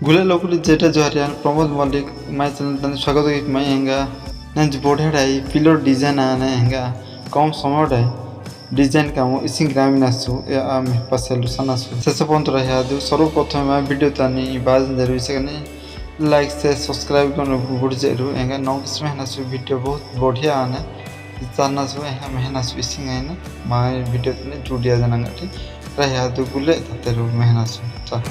गुला लोग जेटा जोहारियान Pramod Mallik my channel तन स्वागत है मैं हेंगा नंज बोढ़े डाई पिलर डिजाइन आने हेंगा कम समय डाई डिजाइन काम इसी ग्रामीण आसु या आम पासेलु सनासु शेष पर्यंत रहा दु सर्वप्रथम मैं वीडियो तानी बाज जरूर से लाइक से सब्सक्राइब करने बुढ़ जरूर हेंगा नौ किस्म हेनासु वीडियो बहुत बढ़िया आने जाननासु हेंगा मेहनासु इसी आने माय वीडियो तने जुड़िया जनांगाटी रहा दु गुले ततेरु मेहनासु ता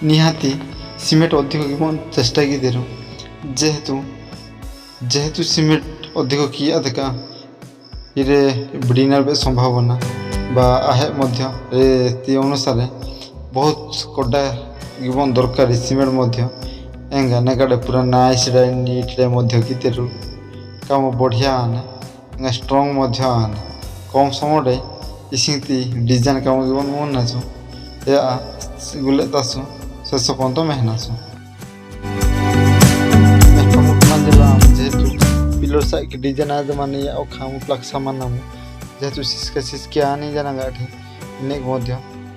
निहाती सीमेंट अधिक की चेष्टा की देर जेहेतु जेहेतु सीमेंट अधिक किया देखा ये बिडिनार संभावना बा आहे मध्य अनुसार बहुत कड़ा जीवन दरकार सीमेंट एंगा नेगाड़े पूरा नाइस नीट कि काम बढ़िया आने स्ट्रंग आने कम समय इसी डिजाइन काम जीवन मन नाचु या गुले तासु शेष पर्यंत मेहनासु जेहेतु पिलर साइक डिजाइन आज माने खामु प्लग सामान नामु जेहेतु सिसके आनी जाना गाठी नेक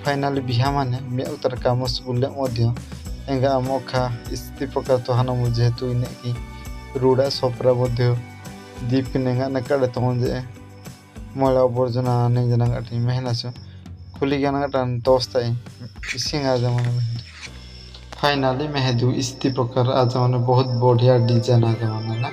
फाइनाली बिहा माने मे उतर काम गुले एंगा आम अखा इसी प्रकार तो हानमु जेहेतु इने की रूड़ा सपरा दीप नेगा नकाड़े तहन जे मैला आवर्जना आने जाना गाठी मेहनासु खुली गाना गाटान तोस्ताई इसी आज माने फाइनाली मेहदू इसी प्रकार आज मैंने बहुत बढ़िया डिजाइन आज मैंने ना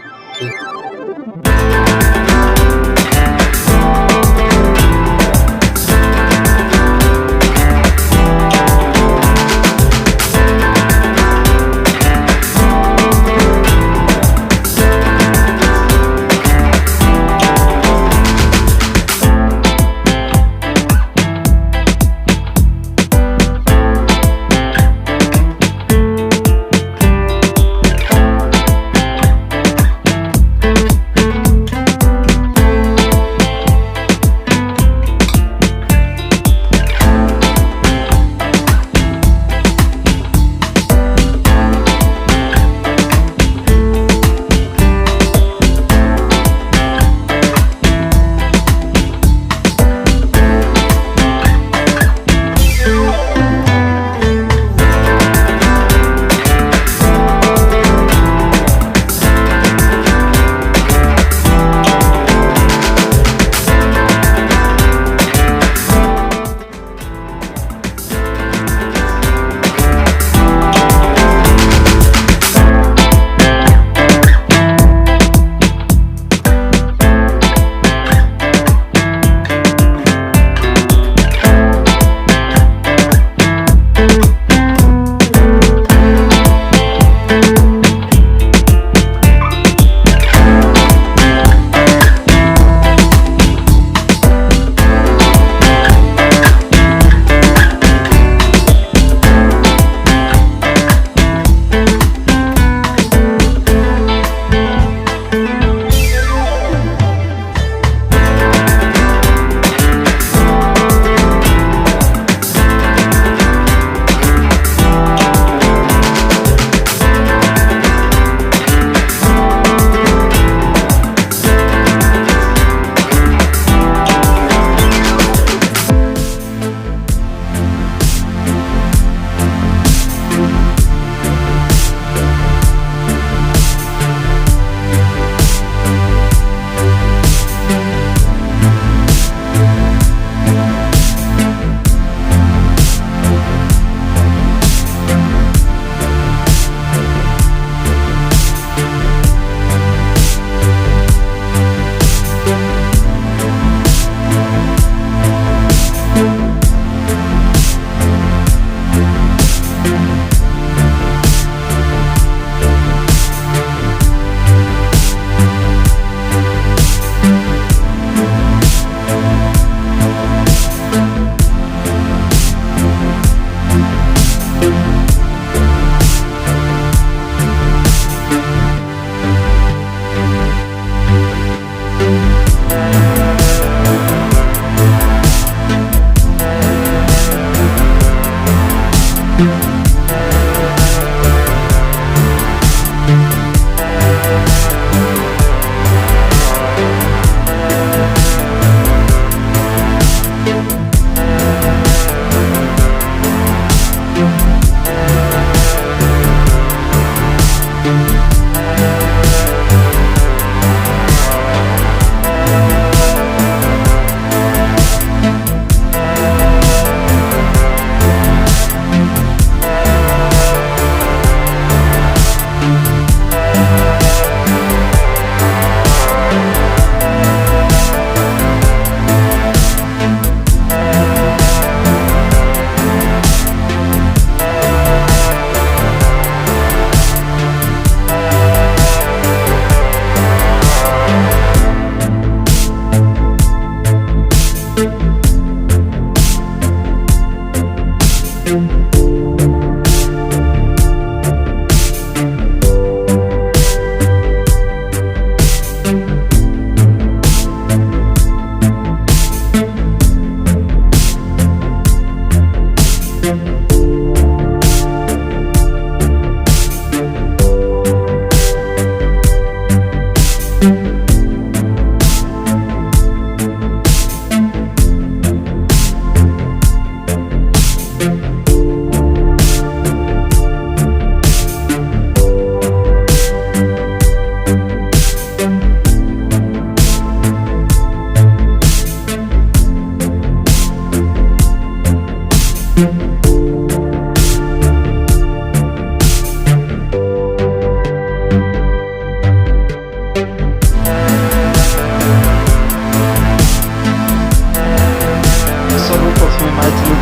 सर्वप्रथमे माइथिलि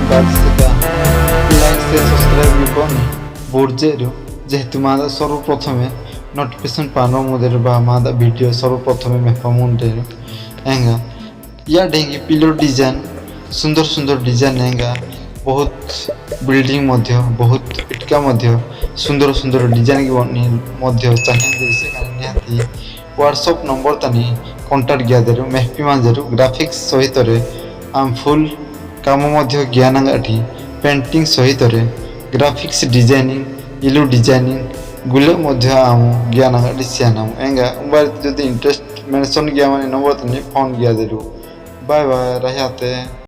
बाजिका लाइक से सब्सक्राइब करनी बोर्जेरो जेहेतु मादा सर्वप्रथमे नोटिफिकेशन पानो मोदेर बा मादा वीडियो सर्वप्रथमे मेफामुंडेरो एंगा या डेंगी पिलर डिजाइन सुंदर सुंदर डिजाइन एंगा बहुत बिल्डिंग मध्य बहुत इटका मध्य सुंदर सुंदर डिजाइन की मध्य चाहिए से निहाती व्हाट्सएप नंबर तनी कांटेक्ट गयादेरो मेहपी मांजेरो ग्राफिक्स सहित रे आम फुल काम मध्य ज्ञानाठी पेंटिंग सहित रे ग्राफिक्स डिजाइनिंग इलू डिजाइनिंग गुले मध्य आम ज्ञानाठी सियानाम एंगा उबार जदि इंटरेस्ट मेंशन गया माने नंबर तनी फोन गया देरो बाय बाय रहते।